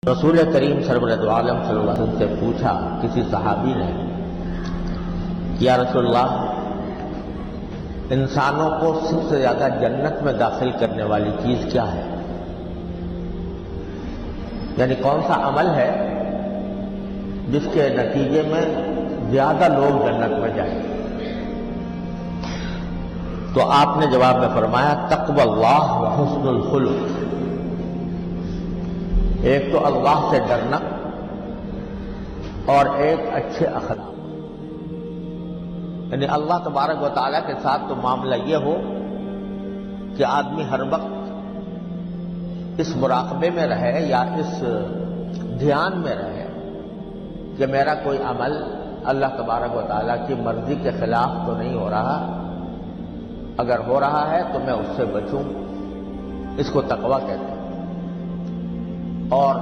رسول کریم سرور دو عالم صلی اللہ علیہ وسلم سے پوچھا کسی صحابی نے کہ یا رسول اللہ، انسانوں کو سب سے زیادہ جنت میں داخل کرنے والی چیز کیا ہے؟ یعنی کون سا عمل ہے جس کے نتیجے میں زیادہ لوگ جنت میں جائیں؟ تو آپ نے جواب میں فرمایا تقوی اللہ و حسن الخلق۔ ایک تو اللہ سے ڈرنا اور ایک اچھے اخلاق، یعنی اللہ تبارک و تعالیٰ کے ساتھ تو معاملہ یہ ہو کہ آدمی ہر وقت اس مراقبے میں رہے یا اس دھیان میں رہے کہ میرا کوئی عمل اللہ تبارک و تعالیٰ کی مرضی کے خلاف تو نہیں ہو رہا، اگر ہو رہا ہے تو میں اس سے بچوں، اس کو تقویٰ کہتے ہیں۔ اور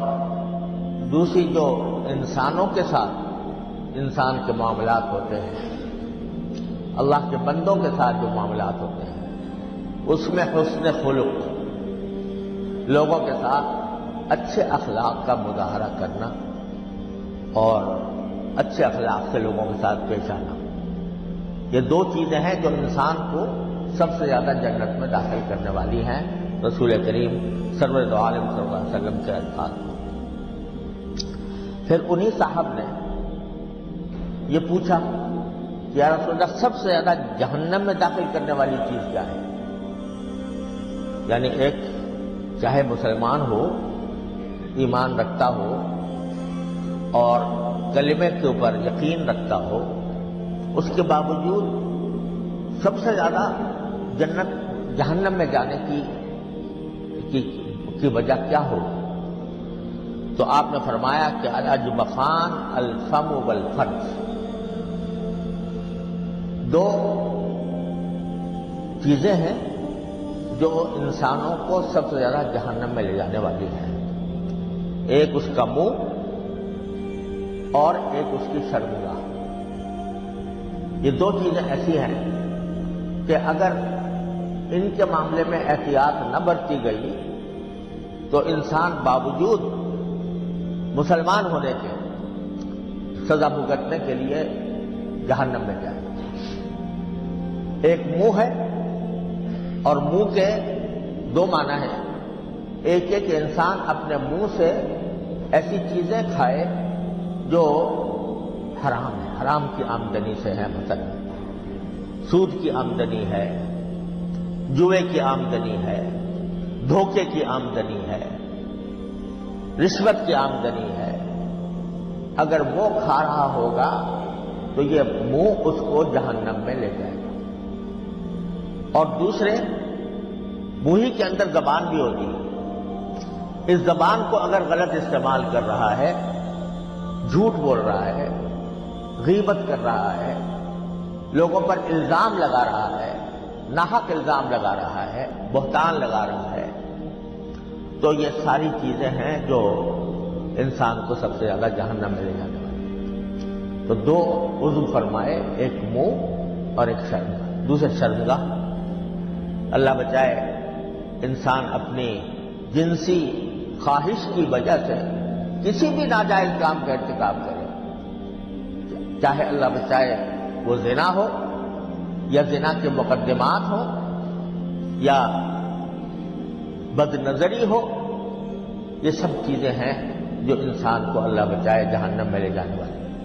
دوسری جو انسانوں کے ساتھ انسان کے معاملات ہوتے ہیں، اللہ کے بندوں کے ساتھ جو معاملات ہوتے ہیں، اس میں حسن خلق، لوگوں کے ساتھ اچھے اخلاق کا مظاہرہ کرنا اور اچھے اخلاق سے لوگوں کے ساتھ پیش آنا، یہ دو چیزیں ہیں جو انسان کو سب سے زیادہ جنت میں داخل کرنے والی ہیں، رسول کریم سرور دو عالم صلی اللہ علیہ وسلم کے الفاظ۔ پھر انہی صاحب نے یہ پوچھا کہ یا رسول اللہ، سب سے زیادہ جہنم میں داخل کرنے والی چیز کیا ہے؟ یعنی ایک چاہے مسلمان ہو، ایمان رکھتا ہو اور کلمے کے اوپر یقین رکھتا ہو، اس کے باوجود سب سے زیادہ جہنم میں جانے کی وجہ کیا ہو؟ تو آپ نے فرمایا کہ الأجبفان الفم والفرج، دو چیزیں ہیں جو انسانوں کو سب سے زیادہ جہنم میں لے جانے والی ہیں، ایک اس کا منہ اور ایک اس کی شرمگاہ۔ یہ دو چیزیں ایسی ہیں کہ اگر ان کے معاملے میں احتیاط نہ برتی گئی تو انسان باوجود مسلمان ہونے کے سزا بھگتنے کے لیے جہنم میں جائے۔ ایک منہ ہے اور منہ کے دو معنی ہیں، ایک ہے کہ انسان اپنے منہ سے ایسی چیزیں کھائے جو حرام ہے، حرام کی آمدنی سے ہے، مثلا سود کی آمدنی ہے، جوئے کی آمدنی ہے، دھوکے کی آمدنی ہے، رشوت کی آمدنی ہے۔ اگر وہ کھا رہا ہوگا تو یہ منہ اس کو جہنم میں لے جائے گا۔ اور دوسرے، منہ ہی کے اندر زبان بھی ہوتی ہے، اس زبان کو اگر غلط استعمال کر رہا ہے، جھوٹ بول رہا ہے، غیبت کر رہا ہے، لوگوں پر الزام لگا رہا ہے، ناحق الزام لگا رہا ہے، بہتان لگا رہا ہے، تو یہ ساری چیزیں ہیں جو انسان کو سب سے زیادہ جہنم میں لے جانے والی۔ تو دو عضو فرمائے، ایک منہ اور ایک شرمگاہ۔ دوسرے شرمگاہ، اللہ بچائے انسان اپنی جنسی خواہش کی وجہ سے کسی بھی ناجائز کام کا ارتکاب کرے، چاہے اللہ بچائے وہ زنا ہو یا زنا کے مقدمات ہو یا بد نظری ہو، یہ سب چیزیں ہیں جو انسان کو اللہ بچائے جہنم میں لے جانے والی ہیں۔